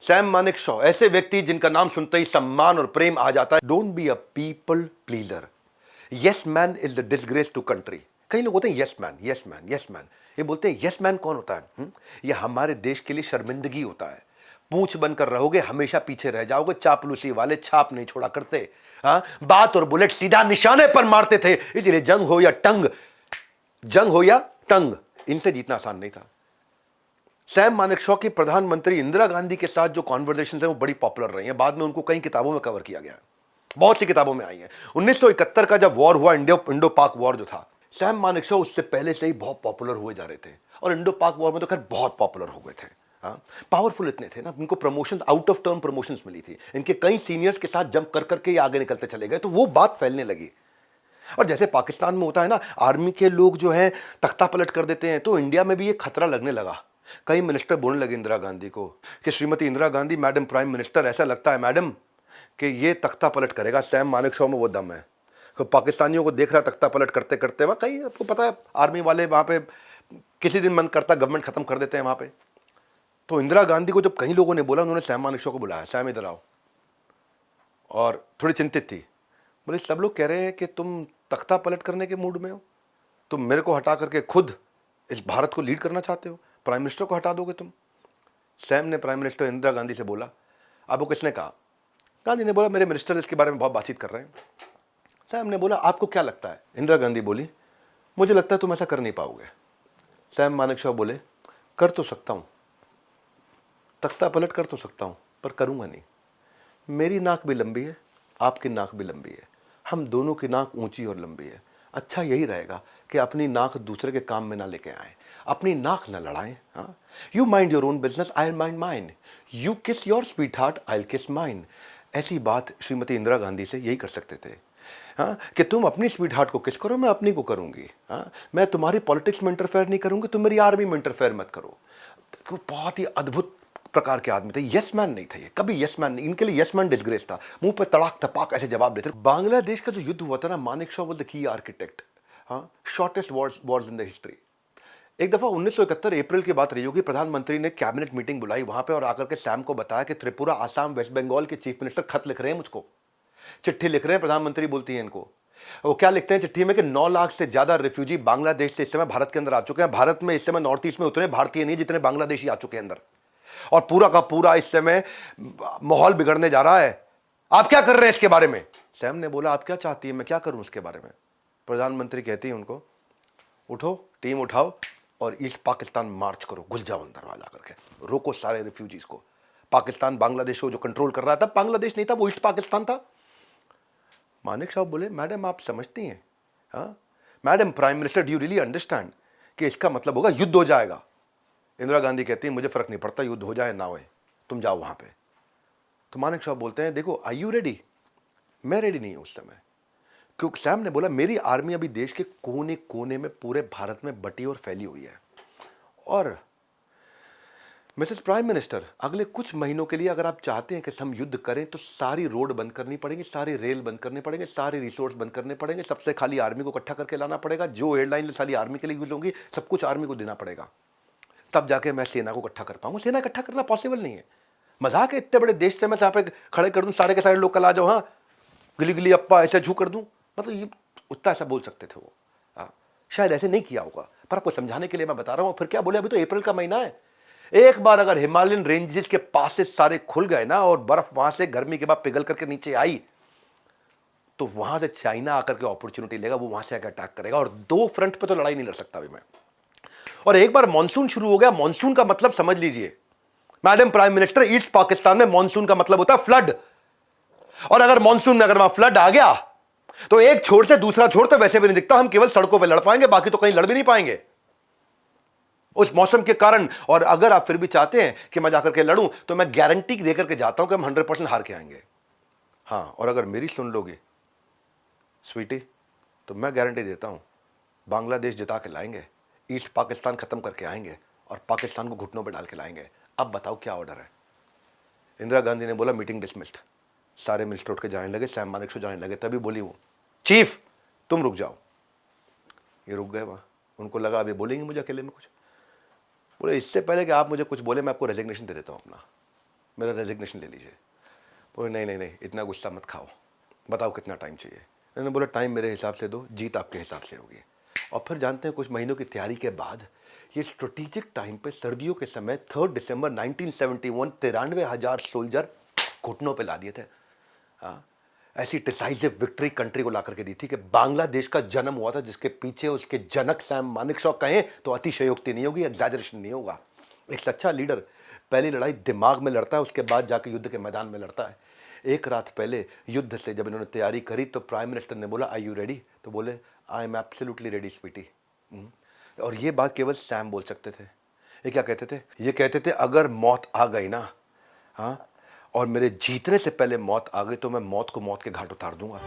Sam Manekshaw ऐसे व्यक्ति जिनका नाम सुनते ही सम्मान और प्रेम आ जाता है। Don't be a people pleaser. Yes man is the disgrace to country. कई लोग होते हैं yes man, yes man, yes man. ये बोलते हैं यस मैन कौन होता है? ये हमारे देश के लिए शर्मिंदगी होता है। पूंछ बनकर रहोगे, हमेशा पीछे रह जाओगे। चापलूसी वाले छाप नहीं छोड़ा करते। हाँ, बात और बुलेट सीधा निशाने पर मारते थे। इसलिए जंग हो या टंग, इनसे जीतना आसान नहीं था। सैम मानेकशॉ की प्रधानमंत्री इंदिरा गांधी के साथ जो कॉन्वर्सेशन है वो बड़ी पॉपुलर रही है। बाद में उनको कई किताबों में कवर किया गया, बहुत सी किताबों में आई है। 1971 का जब वॉर हुआ, इंडो पाक वॉर जो था, सैम मानेकशॉ उससे पहले से ही बहुत पॉपुलर हुए जा रहे थे। और इंडो पाक वॉर में तो खैर बहुत पॉपुलर हो गए थे। हाँ, पावरफुल इतने थे ना, इनको promotions, out of term promotions मिली थी। इनके कई सीनियर्स के साथ जंप कर करके ये आगे निकलते चले गए, तो वो बात फैलने लगी। और जैसे पाकिस्तान में होता है ना, आर्मी के लोग जो हैं तख्ता पलट कर देते हैं, तो इंडिया में भी ये खतरा लगने लगा। कई मिनिस्टर बोलने लगे इंदिरा गांधी को कि Shrimati Indira Gandhi, madam prime minister, ऐसा लगता है मैडम कि ये तख्ता पलट करेगा। सैम मानेकशॉ में वो दम है। तो पाकिस्तानियों को देख रहा तख्ता पलट करते करते, वहाँ कहीं आपको पता है आर्मी वाले वहाँ पे किसी दिन मन करता गवर्नमेंट खत्म कर देते हैं वहाँ पे। तो इंदिरा गांधी को जब कई लोगों ने बोला, उन्होंने सैम मानेकशॉ को बुलाया, सैम इधर आओ। और थोड़ी चिंतित थी, बोले सब लोग कह रहे हैं कि तुम तख्ता पलट करने के मूड में हो, तुम मेरे को हटा करके खुद इस भारत को लीड करना चाहते हो, प्राइम मिनिस्टर को हटा दोगे तुम। सैम ने प्राइम मिनिस्टर इंदिरा गांधी से बोला। अब वो किसने कहा? गांधी ने बोला मेरे मिनिस्टर इसके बारे में बहुत बातचीत कर रहे हैं। सैम ने बोला आपको क्या लगता है? इंदिरा गांधी बोली मुझे लगता है तुम ऐसा कर नहीं पाओगे। सैम मानेकशॉ बोले कर तो सकता हूं, तख्ता पलट कर तो सकता हूं, पर करूंगा नहीं। मेरी नाक भी लंबी है, आपकी नाक भी लंबी है, हम दोनों की नाक ऊंची और लंबी है। अच्छा यही रहेगा कि अपनी नाक दूसरे के काम में ना लेके आए, अपनी नाक ना लड़ाएं। हाँ, you mind your own business, I mind mine. You kiss your sweetheart, I kiss mine. ऐसी बात श्रीमती इंदिरा गांधी से यही कर सकते थे। हाँ, कि तुम अपनी स्वीट हार्ट को किस करो, मैं अपनी को करूंगी। हाँ, मैं तुम्हारी पॉलिटिक्स में इंटरफेयर नहीं करूंगी, तुम मेरी आर्मी में इंटरफेयर मत करो। बहुत ही अद्भुत प्रकार के आदमी थे, यस मैन नहीं थे ये, कभी यस मैन नहीं। इनके लिए यस मैन डिसग्रेस था, मुंह पे तड़ाक टपाक ऐसे जवाब देते। बांग्लादेश का जो युद्ध हुआ था ना, Manekshaw was the key architect. हाँ, shortest wars in the history. एक दफा 1971 अप्रैल की बात रही होगी, प्रधानमंत्री ने कैबिनेट मीटिंग बुलाई वहां पे और आकर के सैम को बताया कि त्रिपुरा, आसाम, वेस्ट बंगाल के चीफ मिनिस्टर खत लिख रहे हैं मुझको, चिट्ठी लिख रहे हैं। प्रधानमंत्री बोलती है इनको, वो क्या लिखते हैं चिट्ठी में कि 9 लाख से ज्यादा रिफ्यूजी बांग्लादेश से इस समय भारत के अंदर आ चुके हैं। भारत में इस समय नॉर्थ ईस्ट में उतने भारतीय नहीं जितने बांग्लादेशी आ चुके हैं अंदर, और पूरा का पूरा इस समय माहौल बिगड़ने जा रहा है। आप क्या कर रहे हैं इसके बारे में? सैम ने बोला आप क्या चाहती है, मैं क्या करूं इसके बारे में? प्रधानमंत्री कहती है उनको, उठो, टीम उठाओ और ईस्ट पाकिस्तान मार्च करो, घुल जाओ अंदर वहां जाकर के, रोको सारे रिफ्यूजीज को। पाकिस्तान बांग्लादेश को जो कंट्रोल कर रहा था, बांग्लादेश नहीं था, वो ईस्ट पाकिस्तान था। मानेकशॉ बोले मैडम आप समझती हैं? हाँ madam prime minister, do you really understand कि इसका मतलब होगा युद्ध हो जाएगा? इंदिरा गांधी कहती है मुझे फर्क नहीं पड़ता युद्ध हो जाए ना होए, तुम जाओ वहां पे। तो मानेकशॉ बोलते हैं देखो आर यू रेडी? मैं रेडी नहीं हूं उस समय। क्योंकि सैम ने बोला मेरी आर्मी अभी देश के कोने कोने में पूरे भारत में बटी और फैली हुई है, और मिसेस प्राइम मिनिस्टर अगले कुछ महीनों के लिए अगर आप चाहते हैं कि हम युद्ध करें तो सारी रोड बंद करनी पड़ेगी, सारी रेल बंद करने पड़ेंगे, सारे रिसोर्स बंद करने पड़ेंगे, सबसे खाली आर्मी को इकट्ठा करके लाना पड़ेगा, जो एयरलाइन सारी आर्मी के लिए यूज होंगी सब कुछ आर्मी को देना पड़ेगा, तब जाके मैं सेना को इकट्ठा कर पाऊंगा। सेना इकट्ठा करना पॉसिबल नहीं है। मजाक है, इतने बड़े देश से मैं यहाँ पे खड़े कर दूं, सारे के सारे लोग कल आ जाओ, हाँ गिली गिली अप्पा ऐसे झू कर दूं, मतलब ये उतना ऐसा बोल सकते थे वो। हाँ, शायद ऐसे नहीं किया होगा, पर आपको समझाने के लिए मैं बता रहा हूं। फिर क्या बोले, अभी तो अप्रैल का महीना है। एक बार अगर हिमालयन रेंजेस के पास से सारे खुल गए ना और बर्फ वहां से गर्मी के बाद पिघल करके नीचे आई, तो वहां से चाइना आकर के अपॉर्चुनिटी लेगा, वो वहां से आकर अटैक करेगा, और 2 फ्रंट पे तो लड़ाई नहीं लड़ सकता अभी मैं। और एक बार मॉनसून शुरू हो गया, मॉनसून का मतलब समझ लीजिए madam prime minister, east Pakistan में मॉनसून का मतलब होता है फ्लड। और अगर मॉनसून में अगर वहां फ्लड आ गया तो एक छोर से दूसरा छोर तो वैसे भी नहीं दिखता, हम केवल सड़कों पे लड़ पाएंगे, बाकी तो कहीं लड़ भी नहीं पाएंगे उस मौसम के कारण। और अगर आप फिर भी चाहते हैं कि मैं जाकर के लड़ूं, तो मैं गारंटी देकर के जाता हूं कि हम 100% हार के आएंगे। हां, और अगर मेरी सुन लोगे स्वीटी, तो मैं गारंटी देता हूं बांग्लादेश जिता के लाएंगे, ईस्ट पाकिस्तान खत्म करके आएंगे और पाकिस्तान को घुटनों पर डाल के लाएंगे। अब बताओ क्या ऑर्डर है? इंदिरा गांधी ने बोला मीटिंग डिसमिस्ड। सारे मिनिस्टर उठ के जाने लगे, सैम मानेकशॉ जाने लगे। तभी बोली वो, चीफ तुम रुक जाओ। ये रुक गए वहां, उनको लगा अभी बोलेंगे मुझे अकेले में कुछ। बोले इससे पहले कि आप मुझे कुछ बोले मैं आपको रेजिग्नेशन दे देता हूं अपना। मेरा रेजिग्नेशन ले लीजिए। बोले नहीं नहीं नहीं, इतना गुस्सा मत खाओ, बताओ कितना टाइम चाहिए। मैंने बोला टाइम मेरे हिसाब से दो, जीत आपके हिसाब से होगी। और फिर जानते हैं, कुछ महीनों की तैयारी के बाद ये स्ट्रेटेजिक टाइम पे सर्दियों के समय 3 दिसंबर 1971 93,000 सोल्जर घुटनों पे ला दिए थे। हाँ, ऐसी डिसाइसिव विक्ट्री कंट्री को ला करके दी थी कि बांग्लादेश का जन्म हुआ था, जिसके पीछे उसके जनक सैम मानेकशॉ कहें तो अतिशयोक्ति नहीं होगी, एग्जैजरेशन नहीं होगा। एक सच्चा लीडर पहली लड़ाई दिमाग में लड़ता है, उसके बाद जाके युद्ध के मैदान में लड़ता है। एक रात पहले युद्ध से जब इन्होंने तैयारी करी तो प्राइम मिनिस्टर ने बोला, आई यू रेडी? तो बोले, I am absolutely ready sweetie. और ये बात केवल सैम बोल सकते थे। ये क्या कहते थे? ये कहते थे, अगर मौत आ गई ना, हाँ, और मेरे जीतने से पहले मौत आ गई तो मैं मौत को मौत के घाट उतार दूंगा।